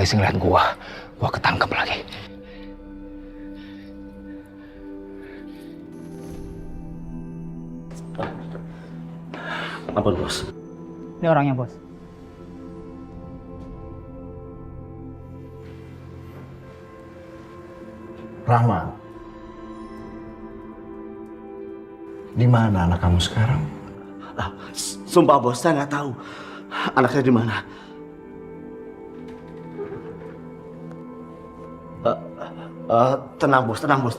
polisi ngeliat gua ketangkep lagi. Apa bos? Ini orangnya, bos. Rama, di mana anak kamu sekarang? Sumpah bos, saya nggak tahu anak saya di mana. Tenang bos, tenang bos.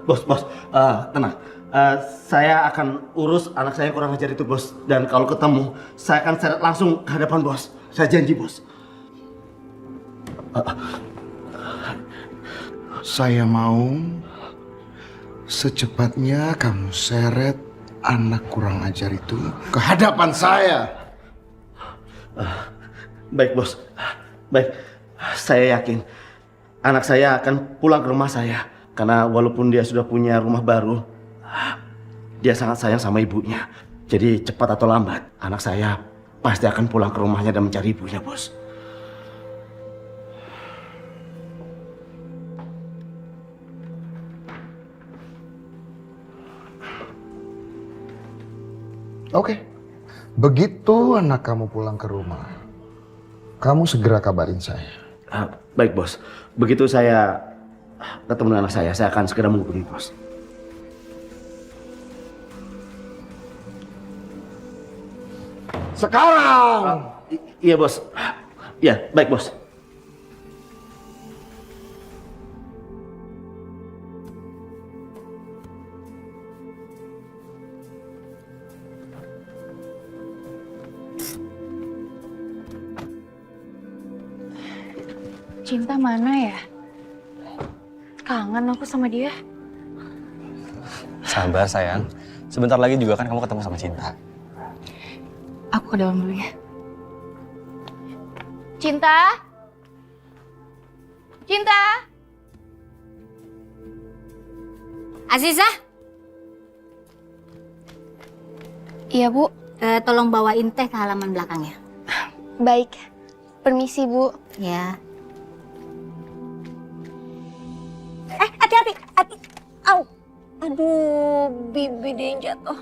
Bos, tenang. Saya akan urus anak saya yang kurang ajar itu bos. Dan kalau ketemu, saya akan seret langsung ke hadapan bos. Saya janji bos. Saya mau secepatnya kamu seret anak kurang ajar itu ke hadapan saya. Baik bos, baik. Saya yakin anak saya akan pulang ke rumah saya. Karena walaupun dia sudah punya rumah baru, dia sangat sayang sama ibunya. Jadi cepat atau lambat, anak saya pasti akan pulang ke rumahnya dan mencari ibunya, bos. Oke, begitu anak kamu pulang ke rumah, kamu segera kabarin saya. Baik, bos. Begitu saya ketemu dengan anak saya akan segera menghubungi bos. Sekarang! Iya, bos. Iya, baik, bos. Cinta mana ya? Kangen aku sama dia. Sabar sayang, sebentar lagi juga kan kamu ketemu sama Cinta. Aku ke dalam dulu ya. Cinta? Cinta? Azizah? Iya, Bu. Tolong bawain teh ke halaman belakang ya. Baik. Permisi, Bu. Ya. Hati-hati. Au. Aduh, bibi dia yang jatuh.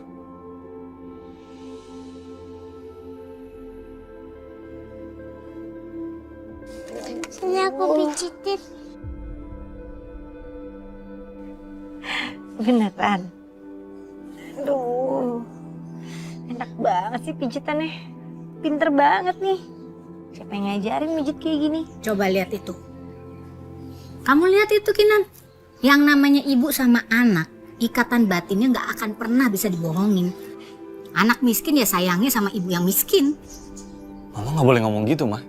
Sini aku pijitin. Beneran? Aduh, enak banget sih pijitannya. Pinter banget nih. Siapa yang ngajarin pijit kayak gini? Coba lihat itu. Kamu lihat itu, Kinan. Yang namanya ibu sama anak, ikatan batinnya nggak akan pernah bisa dibohongin. Anak miskin ya sayangnya sama ibu yang miskin. Mama nggak boleh ngomong gitu, Ma.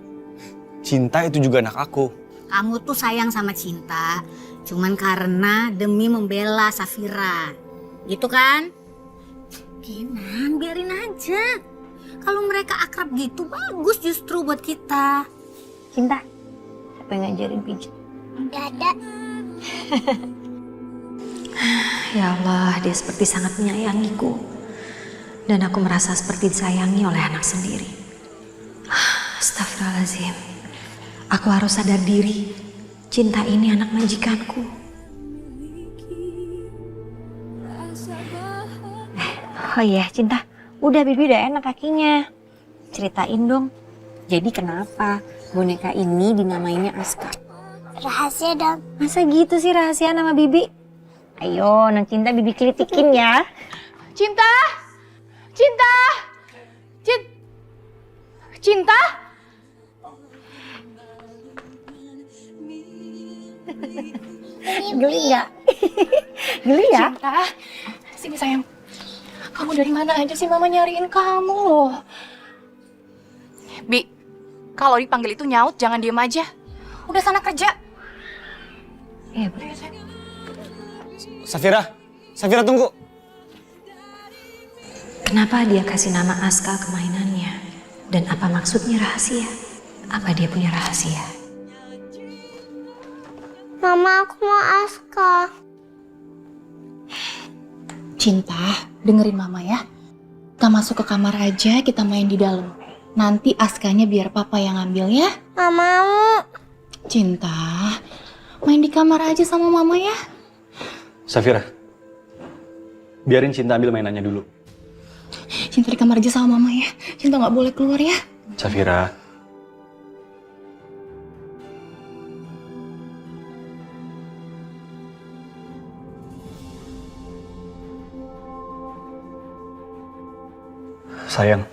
Cinta itu juga anak aku. Kamu tuh sayang sama Cinta, cuman karena demi membela Safira. Gitu kan? Kinan, biarin aja. Kalau mereka akrab gitu, bagus justru buat kita. Cinta, siapa yang ngajarin pijit? Gak ada. Ya Allah, dia seperti sangat menyayangiku. Dan aku merasa seperti disayangi oleh anak sendiri. Astagfirullahaladzim. Aku harus sadar diri. Cinta ini anak majikanku. Oh iya, Cinta. Udah, Bibi udah enak kakinya. Ceritain dong. Jadi kenapa boneka ini dinamainnya Aska? Rahasia dong. Masa gitu sih rahasia nama Bibi? Ayo, Nang Cinta Bibi kritikin ya. Cinta? Cinta? Cinta? Geli nggak? Geli ya? Cinta? Sini sayang. Kamu dari mana aja sih, Mama nyariin kamu loh. Bi, kalau dipanggil itu nyaut jangan diem aja. Udah sana kerja. Iya, Bu. Safira tunggu. Kenapa dia kasih nama Aska ke mainannya? Dan apa maksudnya rahasia? Apa dia punya rahasia? Mama, aku mau Aska. Cinta, dengerin Mama ya. Kita masuk ke kamar aja, kita main di dalam. Nanti Askanya biar papa yang ngambil ya. Nggak mau. Cinta, main di kamar aja sama mama ya. Safira, biarin Cinta ambil mainannya dulu. Cinta di kamar aja sama mama ya. Cinta nggak boleh keluar ya. Safira. Sayang,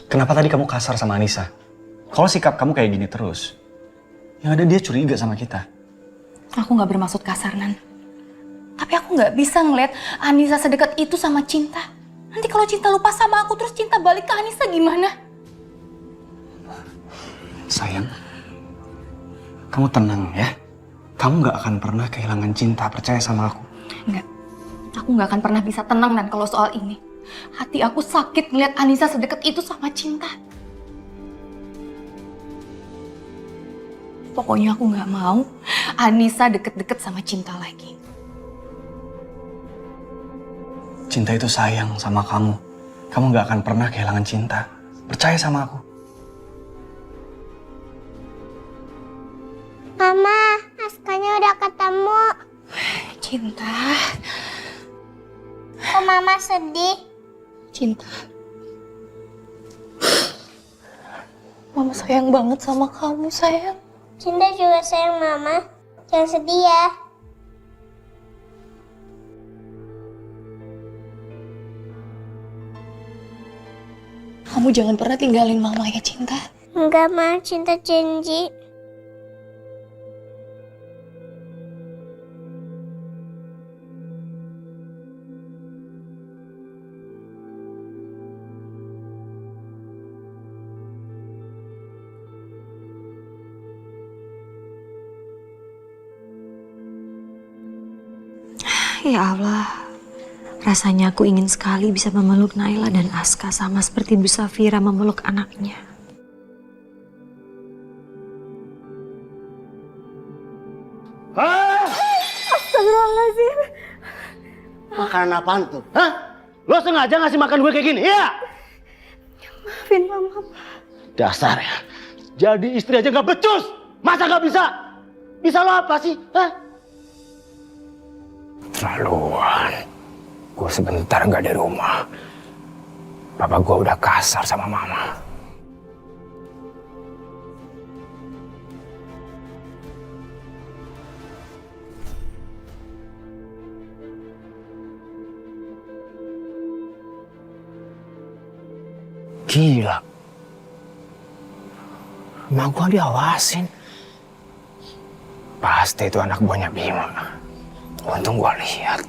kenapa tadi kamu kasar sama Anissa? Kalau sikap kamu kayak gini terus, yang ada dia curiga sama kita. Aku nggak bermaksud kasar, Nan. Tapi aku nggak bisa ngeliat Anissa sedekat itu sama Cinta. Nanti kalau Cinta lupa sama aku, terus Cinta balik ke Anissa gimana? Sayang, kamu tenang ya. Kamu nggak akan pernah kehilangan Cinta, percaya sama aku. Enggak, aku nggak akan pernah bisa tenang, Nan, kalau soal ini. Hati aku sakit ngeliat Anissa sedekat itu sama Cinta. Pokoknya aku nggak mau Anissa deket-deket sama Cinta lagi. Cinta itu sayang sama kamu. Kamu nggak akan pernah kehilangan Cinta. Percaya sama aku. Mama, Askanya udah ketemu. Cinta, Kok Mama sedih? Cinta. Mama sayang banget sama kamu, sayang. Cinta juga sayang Mama. Jangan sedih ya. Kamu jangan pernah tinggalin Mama ya, Cinta. Enggak, Ma. Cinta janji. Ya Allah, rasanya aku ingin sekali bisa memeluk Naila dan Aska sama seperti Bu Safira memeluk anaknya. Astagfirullahaladzim. Makanan apaan tuh? Hah? Lo sengaja ngasih makan gue kayak gini? Iya? Maafin Mama. Dasar ya. Jadi istri aja nggak becus. Masa nggak bisa? Bisa lo apa sih? Hah? Terlaluan. Gue sebentar nggak di rumah. Papa gue udah kasar sama mama. Gila. Emak gue diawasin. Pasti itu anak buahnya Bima. Untung gua lihat.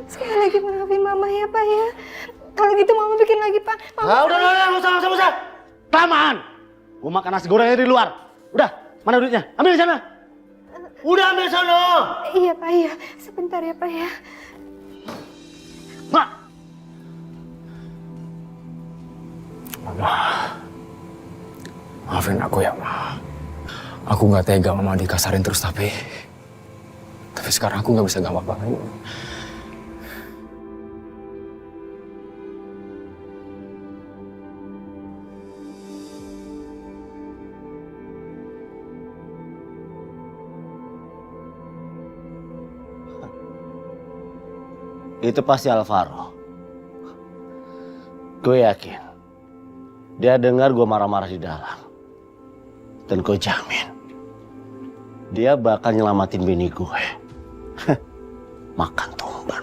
Sekali lagi maafin Mama ya, Pak ya. Kalau gitu Mama bikin lagi, Pak. Udah, nggak usah. Kelamaan. Gue makan nasi gorengnya di luar. Udah, mana duitnya? Ambil di sana. Udah ambil sana. Iya, Pak, iya. Sebentar ya, Pak ya. Mak. Mama. Maafin aku ya, Ma. Aku nggak tega Mama dikasarin terus, tapi sekarang aku nggak bisa ngapa-ngapain. Itu pasti Alvaro. Gue yakin dia dengar gue marah-marah di dalam. Dan gue jamin dia bakal nyelamatin bini gue. Makan tumbang.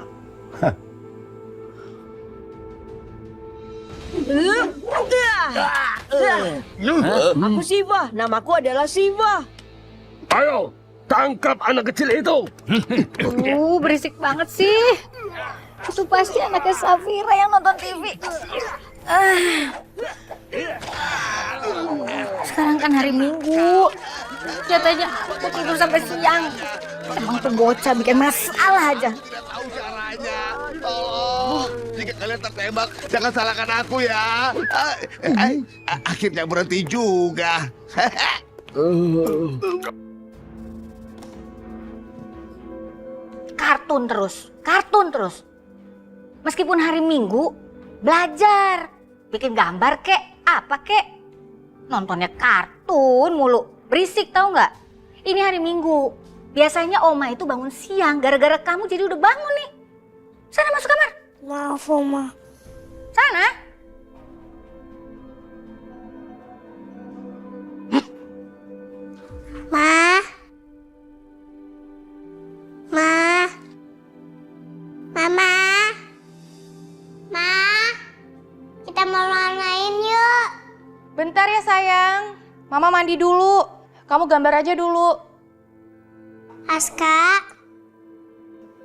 Aku Siva, namaku adalah Siva. Ayo, tangkap anak kecil itu. Berisik banget sih. Itu pasti anaknya Safira yang nonton TV. Sekarang kan hari Minggu. Jatahnya aku tidur sampai siang. Emang tuh bocah bikin masalah aja. Tahu caranya. Tolong. Jika kalian tertembak, jangan salahkan aku ya. Akhirnya berhenti juga. Kartun terus. Meskipun hari Minggu, Belajar. Bikin gambar kek, apa kek. Nontonnya kartun mulu. Berisik tahu nggak? Ini hari Minggu. Biasanya Oma itu bangun siang. Gara-gara kamu jadi udah bangun nih. Sana masuk kamar. Maaf, Oma. Sana. Ma. Ma. Mama. Ma. Kita mau main yuk. Bentar ya sayang, Mama mandi dulu. Kamu gambar aja dulu. Aska.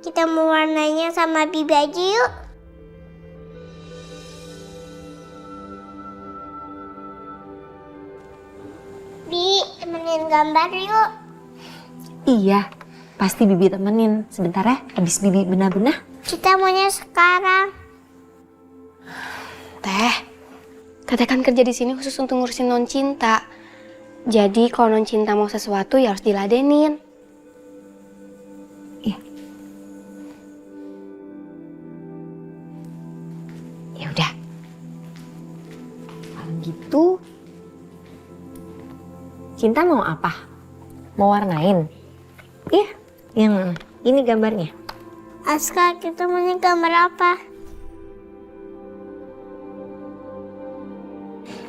Kita mau warnanya sama Bibi aja yuk. Bi, temenin gambar yuk. Iya, pasti Bibi temenin. Sebentar ya, habis Bibi benah-benah. Kita maunya sekarang. Teh, Teteh kan kerja di sini khusus untuk ngurusin non cinta. Jadi kalau non cinta mau sesuatu ya harus diladenin. Iya. Ya udah. Kalau gitu, Cinta mau apa? Mau warnain? Iya, yang mana? Ini gambarnya. Aska, kita maunya gambar apa?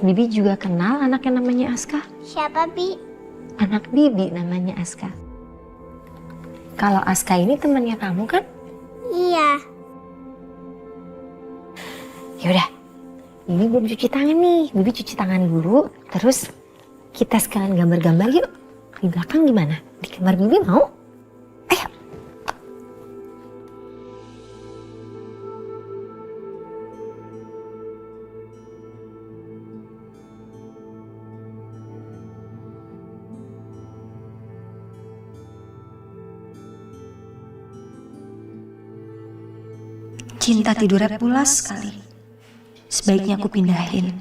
Bibi juga kenal anak yang namanya Aska. Siapa, Bi? Anak Bibi namanya Aska. Kalau Aska ini temannya kamu kan? Iya. Yaudah, Bibi belum cuci tangan nih. Bibi cuci tangan dulu, terus kita sekalian gambar-gambar yuk. Di belakang gimana? Di kamar Bibi mau? Ayo. Cinta tidurnya pulas sekali. Sebaiknya aku pindahin.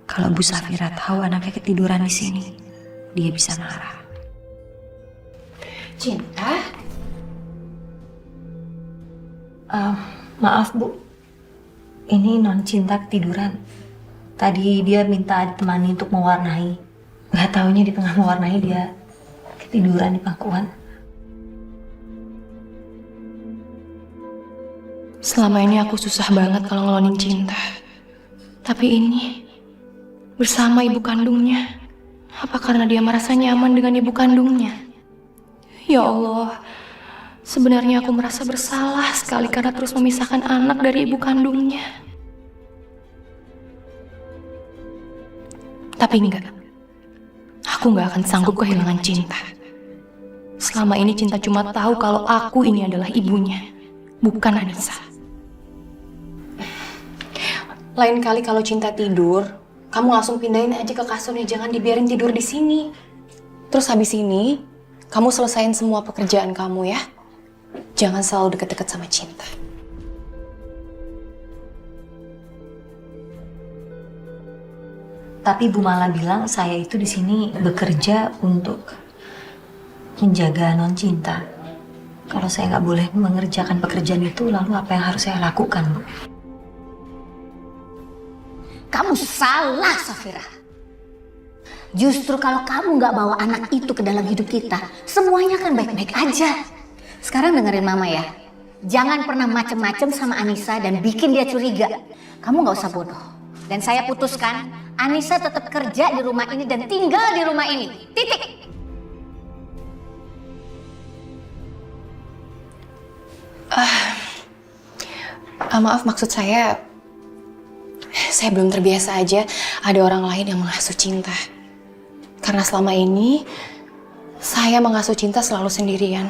Kalau Bu Safira tahu anaknya ketiduran di sini, dia bisa marah. Cinta? Maaf Bu, ini non Cinta ketiduran. Tadi dia minta ditemani untuk mewarnai. Gak taunya di tengah mewarnai dia ketiduran di pangkuan. Selama ini aku susah banget kalau ngelonin Cinta. Tapi ini, bersama ibu kandungnya. Apa karena dia merasa nyaman dengan ibu kandungnya? Ya Allah, sebenarnya aku merasa bersalah sekali karena terus memisahkan anak dari ibu kandungnya. Tapi enggak, aku nggak akan sanggup kehilangan Cinta. Selama ini Cinta cuma tahu kalau aku ini adalah ibunya, bukan Anissa. Lain kali kalau Cinta tidur, kamu langsung pindahin aja ke kasurnya, jangan dibiarin tidur di sini. Terus habis ini, kamu selesain semua pekerjaan kamu ya. Jangan selalu deket-deket sama Cinta. Tapi Bu Mala bilang saya itu di sini bekerja untuk menjaga non Cinta. Kalau saya nggak boleh mengerjakan pekerjaan itu, lalu apa yang harus saya lakukan, Bu? Kamu salah, Safira. Justru kalau kamu nggak bawa anak itu ke dalam hidup kita, semuanya akan baik-baik aja. Sekarang dengerin Mama ya. Jangan pernah macem-macem sama Anissa dan bikin dia curiga. Kamu nggak usah bodoh. Dan saya putuskan, Anissa tetap kerja di rumah ini dan tinggal di rumah ini. Titik. Maaf, maksud saya belum terbiasa aja ada orang lain yang mengasuh Cinta. Karena selama ini, saya mengasuh Cinta selalu sendirian.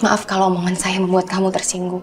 Maaf kalau omongan saya membuat kamu tersinggung.